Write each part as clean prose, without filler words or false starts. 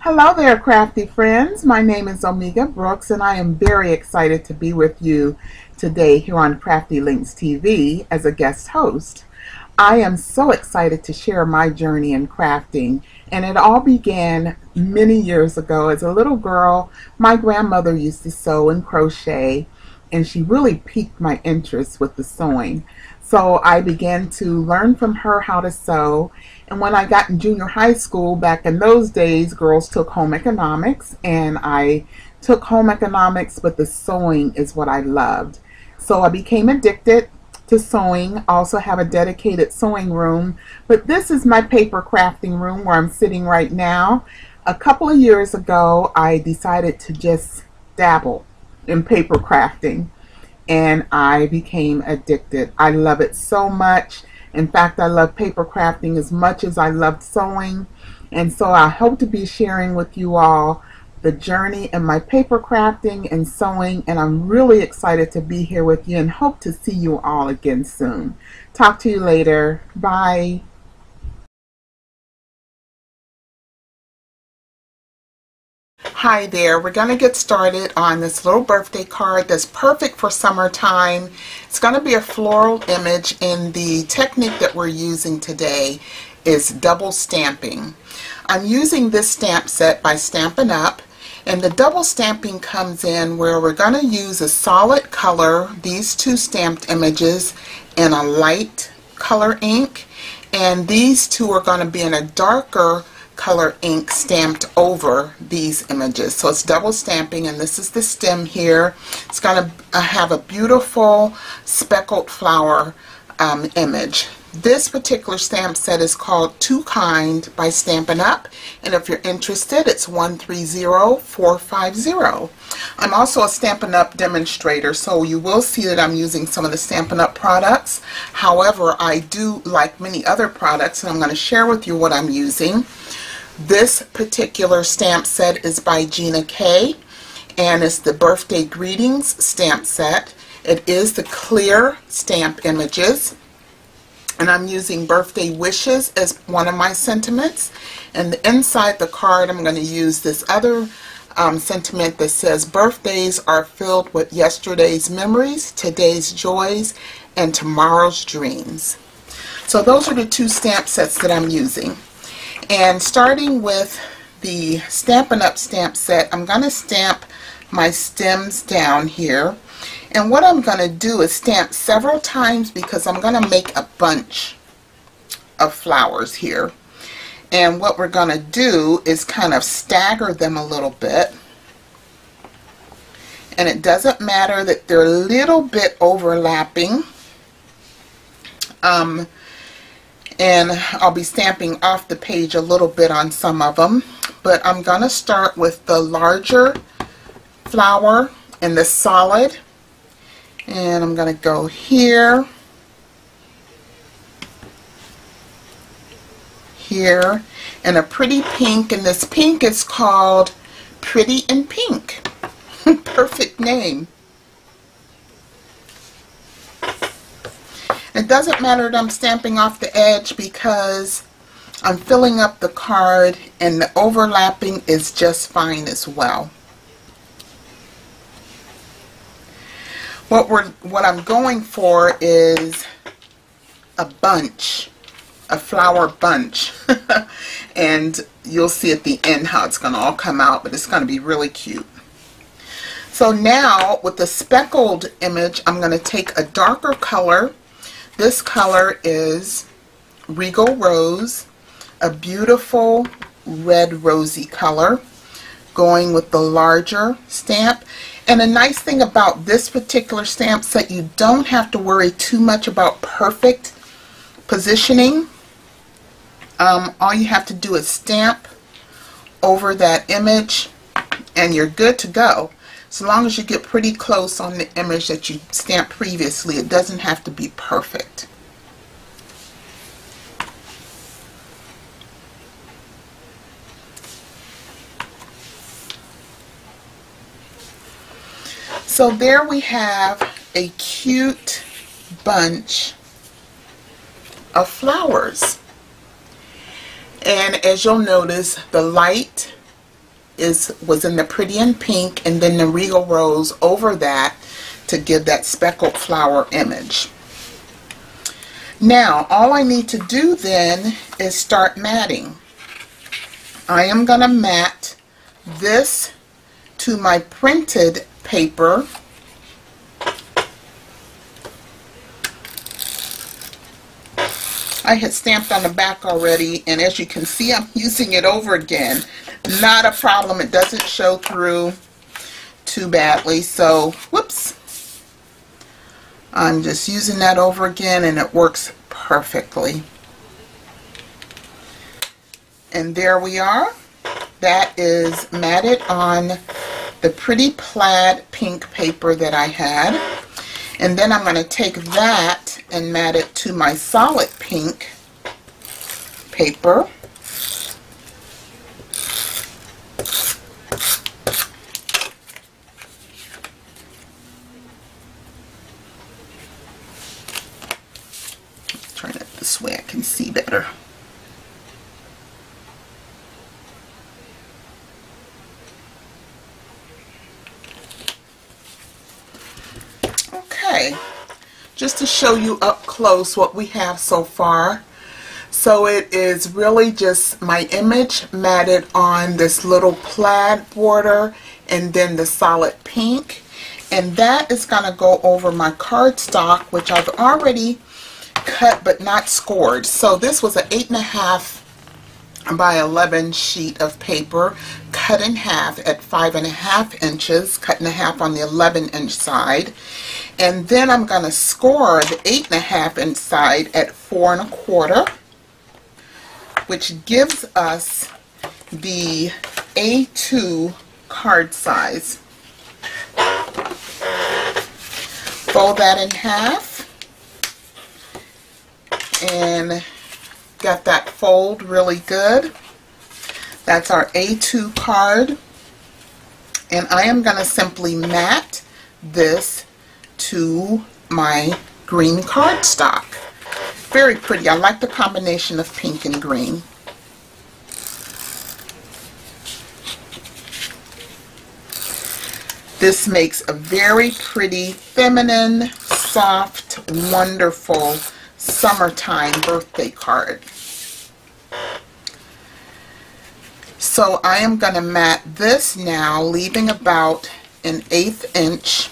Hello there, crafty friends. My name is Omega Brooks, and I am very excited to be with you today here on Craftylink TV as a guest host. I am so excited to share my journey in crafting, and it all began many years ago. As a little girl, my grandmother used to sew and crochet, and she really piqued my interest with the sewing. So I began to learn from her how to sew. And when I got in junior high school, back in those days, girls took home economics, and I took home economics, but the sewing is what I loved. So I became addicted to sewing. I also have a dedicated sewing room, but this is my paper crafting room where I'm sitting right now. A couple of years ago, I decided to just dabble in paper crafting, and I became addicted. I love it so much. In fact, I love paper crafting as much as I loved sewing, and so I hope to be sharing with you all the journey in my paper crafting and sewing, and I'm really excited to be here with you and hope to see you all again soon. Talk to you later. Bye. Hi there. We're going to get started on this little birthday card that's perfect for summertime. It's going to be a floral image, and the technique that we're using today is double stamping. I'm using this stamp set by Stampin' Up, and the double stamping comes in where we're going to use a solid color, these two stamped images, and a light color ink, and these two are going to be in a darker color ink stamped over these images. So it's double stamping, and this is the stem here. It's going to have a beautiful speckled flower image. This particular stamp set is called Too Kind by Stampin' Up, and if you're interested, it's 130450. I'm also a Stampin' Up demonstrator, so you will see that I'm using some of the Stampin' Up products. However, I do like many other products, and I'm going to share with you what I'm using. This particular stamp set is by Gina K, and it's the Birthday Greetings stamp set. It is the clear stamp images, and I'm using Birthday Wishes as one of my sentiments. And inside the card, I'm going to use this other sentiment that says, birthdays are filled with yesterday's memories, today's joys, and tomorrow's dreams. So those are the two stamp sets that I'm using. And starting with the Stampin' Up stamp set, I'm going to stamp my stems down here. And what I'm going to do is stamp several times because I'm going to make a bunch of flowers here. And what we're going to do is kind of stagger them a little bit. And it doesn't matter that they're a little bit overlapping. And I'll be stamping off the page a little bit on some of them, but I'm going to start with the larger flower and the solid, and I'm going to go here, here, and a pretty pink, and this pink is called Pretty in Pink. Perfect name. It doesn't matter that I'm stamping off the edge because I'm filling up the card, and the overlapping is just fine as well. What I'm going for is a bunch, a flower bunch. And you'll see at the end how it's going to all come out, but it's going to be really cute. So now with the speckled image, I'm going to take a darker color. This color is Regal Rose, a beautiful red rosy color, going with the larger stamp. And the nice thing about this particular stamp set, you don't have to worry too much about perfect positioning. All you have to do is stamp over that image, and you're good to go. As long as you get pretty close on the image that you stamped previously, it doesn't have to be perfect. So there we have a cute bunch of flowers. And as you'll notice, the light was in the Pretty in Pink, and then the Regal Rose over that to give that speckled flower image. Now all I need to do then is start matting. I am going to mat this to my printed paper. I had stamped on the back already, and as you can see, I'm using it over again. Not a problem. It doesn't show through too badly. So, whoops. I'm just using that over again, and it works perfectly. And there we are. That is matted on the pretty plaid pink paper that I had. And then I'm going to take that and mat it to my solid pink paper. Turn it this way I can see better. Okay, just to show you up close what we have so far. So it is really just my image matted on this little plaid border and then the solid pink, and that is going to go over my cardstock, which I've already cut but not scored. So this was an 8.5 by 11 sheet of paper, cut in half at 5.5 inches, cut in half on the 11-inch side, and then I'm going to score the 8.5-inch side at 4 1/4, which gives us the A2 card size. Fold that in half and got that fold really good. That's our A2 card, and I am going to simply mat this to my green cardstock. Very pretty. I like the combination of pink and green. This makes a very pretty, feminine, soft, wonderful summertime birthday card. So I am going to mat this now, leaving about an 1/8 inch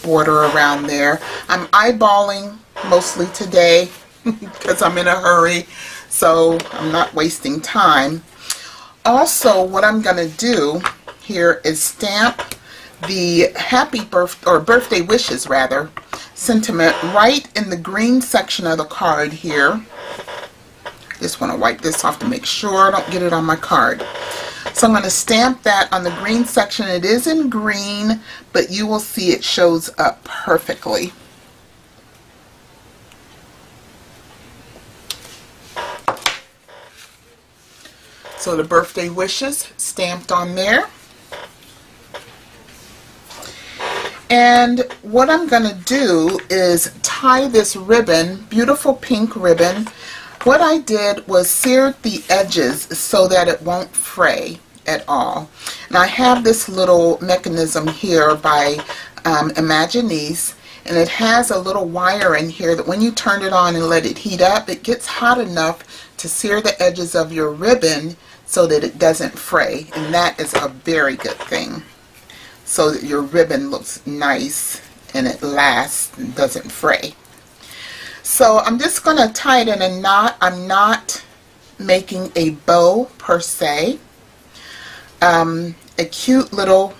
border around there. I'm eyeballing mostly today because I'm in a hurry, so I'm not wasting time. Also, what I'm going to do here is stamp the happy birthday, or birthday wishes rather, sentiment right in the green section of the card here. Just want to wipe this off to make sure I don't get it on my card. So I'm going to stamp that on the green section. It is in green, but you will see it shows up perfectly. So the birthday wishes stamped on there. And what I'm going to do is tie this ribbon, beautiful pink ribbon. What I did was seared the edges so that it won't fray at all. And I have this little mechanism here by Imaginease, and it has a little wire in here that when you turn it on and let it heat up, it gets hot enough to sear the edges of your ribbon so that it doesn't fray, and that is a very good thing, so that your ribbon looks nice and it lasts and doesn't fray. So I'm just going to tie it in a knot. I'm not making a bow per se. A cute little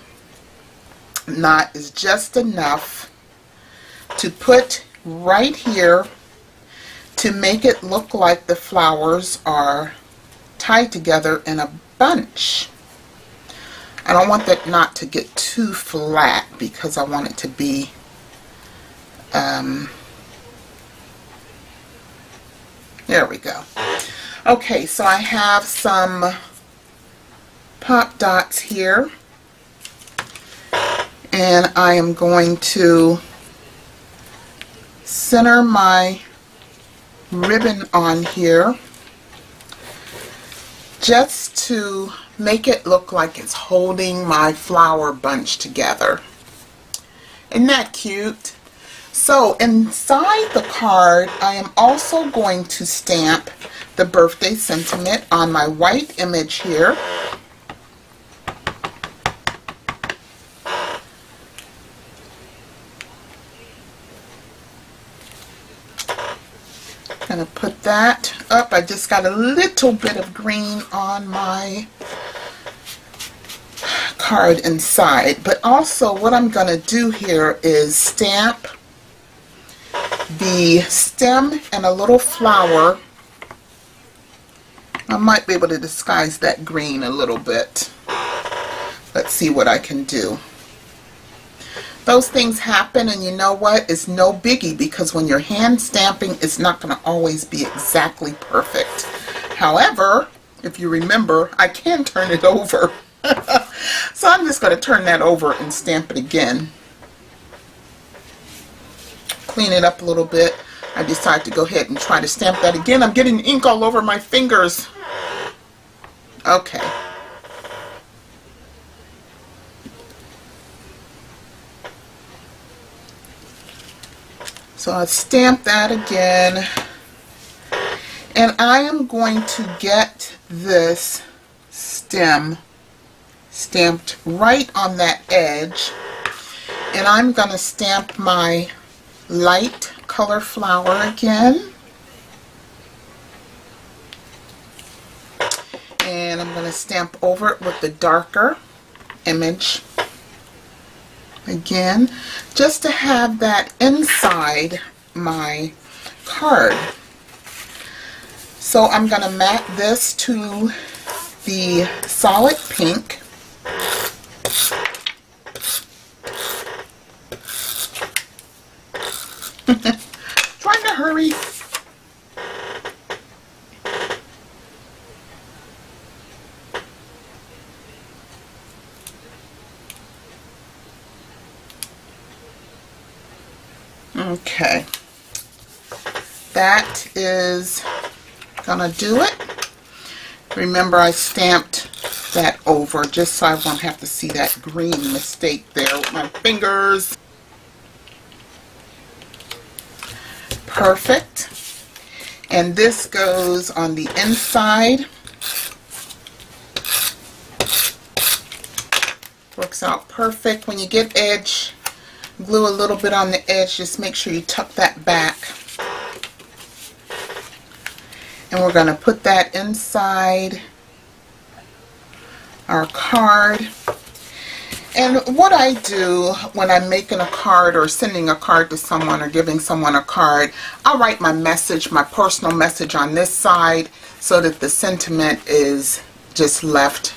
knot is just enough to put right here to make it look like the flowers are tied together in a bunch. I don't want that knot to get too flat because I want it to be there we go. Okay, so I have some pop dots here, and I am going to center my ribbon on here just to make it look like it's holding my flower bunch together. Isn't that cute? So inside the card, I am also going to stamp the birthday sentiment on my white image here. I'm going to put that up. I just got a little bit of green on my card inside, but also what I'm going to do here is stamp the stem and a little flower. I might be able to disguise that green a little bit. Let's see what I can do. Those things happen, and you know what? It's no biggie, because when you're hand stamping, it's not going to always be exactly perfect. However, if you remember, I can turn it over. So I'm just going to turn that over and stamp it again. Clean it up a little bit. I decide to go ahead and try to stamp that again. I'm getting ink all over my fingers. Okay. So I'll stamp that again. And I am going to get this stem stamped right on that edge. And I'm going to stamp my light color flower again. And I'm going to stamp over it with the darker image again, just to have that inside my card. So I'm going to mat this to the solid pink. Trying to hurry. Okay, that is gonna do it. Remember, I stamped that over just so I won't have to see that green mistake there with my fingers. Perfect. And this goes on the inside. Works out perfect. When you get edge, glue a little bit on the edge. Just make sure you tuck that back. And we're going to put that inside our card. And what I do when I'm making a card or sending a card to someone or giving someone a card, I'll write my message, my personal message on this side, so that the sentiment is just left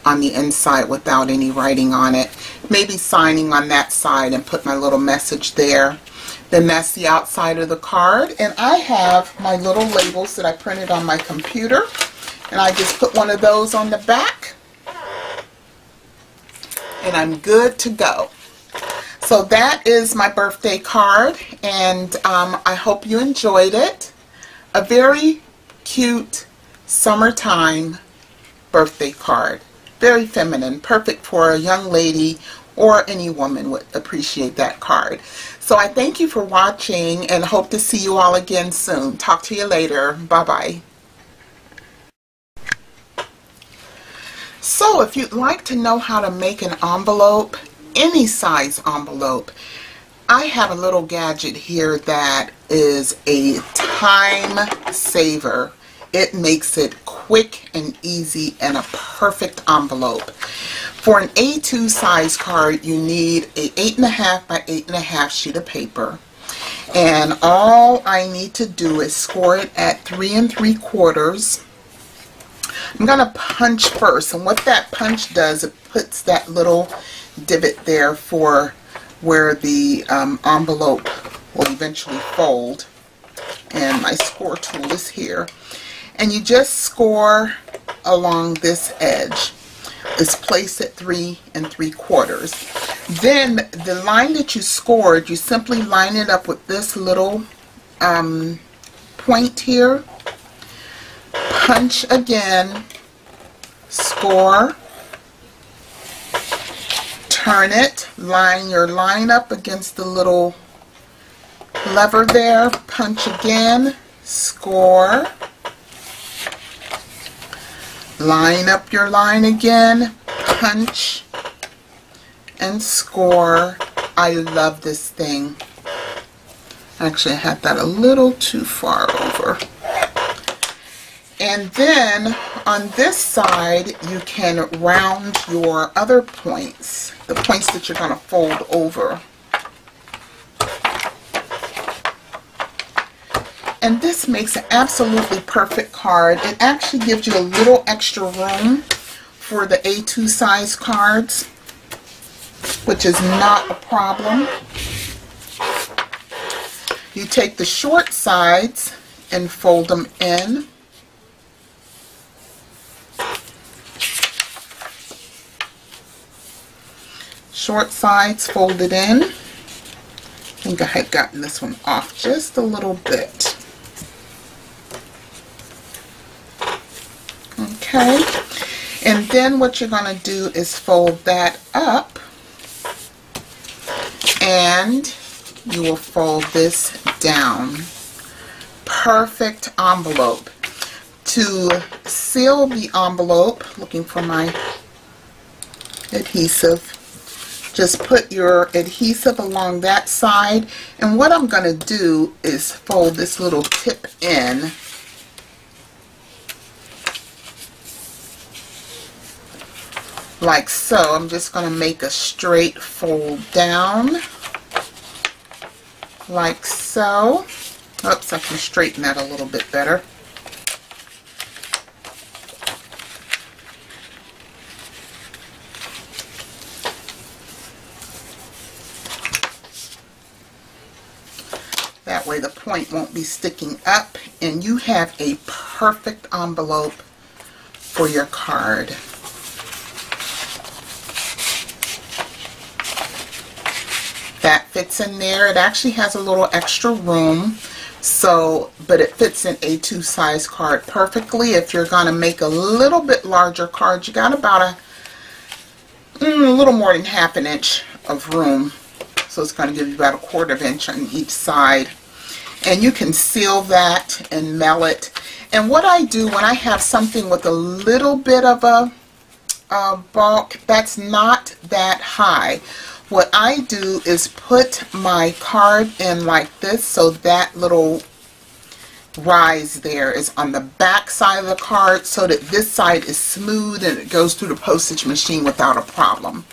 on the inside without any writing on it. Maybe signing on that side and put my little message there. Then that's the outside of the card. And I have my little labels that I printed on my computer. And I just put one of those on the back. And I'm good to go. So that is my birthday card. And I hope you enjoyed it. A very cute summertime birthday card. Very feminine. Perfect for a young lady, or any woman would appreciate that card. So I thank you for watching and hope to see you all again soon. Talk to you later. Bye-bye. So if you'd like to know how to make an envelope, any size envelope, I have a little gadget here that is a time saver. It makes it quick and easy and a perfect envelope. For an A2 size card, you need a 8.5 by 8.5 sheet of paper. And all I need to do is score it at 3 3/4. I'm going to punch first, and what that punch does, it puts that little divot there for where the envelope will eventually fold. And my score tool is here. And you just score along this edge. It's placed at 3 3/4. Then the line that you scored, you simply line it up with this little point here. punch again, score, turn it, line your line up against the little lever there, punch again, score, line up your line again, punch, and score. I love this thing. Actually, I had that a little too far over. And then on this side, you can round your other points, the points that you're going to fold over. And this makes an absolutely perfect card. It actually gives you a little extra room for the A2 size cards, which is not a problem. You take the short sides and fold them in. Short sides folded in. I think I had gotten this one off just a little bit. Okay, and then what you're going to do is fold that up, and you will fold this down. Perfect envelope. To seal the envelope, looking for my adhesive, just put your adhesive along that side, and what I'm going to do is fold this little tip in like so. I'm just going to make a straight fold down like so. Oops, I can straighten that a little bit better. That way the point won't be sticking up, and you have a perfect envelope for your card. That fits in there. It actually has a little extra room, but it fits in a A2 size card perfectly. If you're going to make a little bit larger card, you got about a little more than ½ an inch of room. So it's going to give you about a ¼ inch on each side. And you can seal that and mail it. And what I do when I have something with a little bit of a bulk that's not that high, what I do is put my card in like this, so that little rise there is on the back side of the card, so that this side is smooth and it goes through the postage machine without a problem.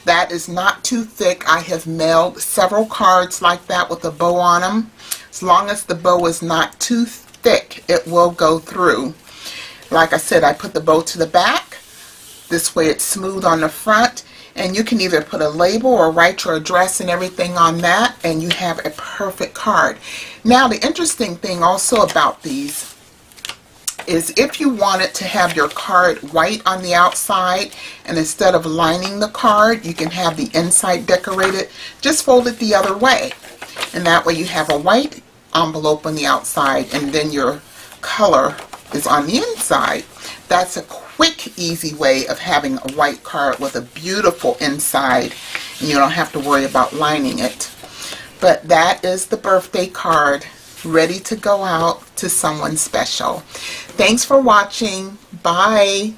That is not too thick. I have mailed several cards like that with a bow on them. As long as the bow is not too thick, it will go through. Like I said, I put the bow to the back. This way it's smooth on the front. And you can either put a label or write your address and everything on that, and you have a perfect card. Now, the interesting thing also about these is if you wanted to have your card white on the outside, and instead of lining the card, you can have the inside decorated, just fold it the other way. And that way you have a white envelope on the outside, and then your color is on the inside. That's a quick, easy way of having a white card with a beautiful inside, and you don't have to worry about lining it. But that is the birthday card, ready to go out to someone special. Thanks for watching. Bye.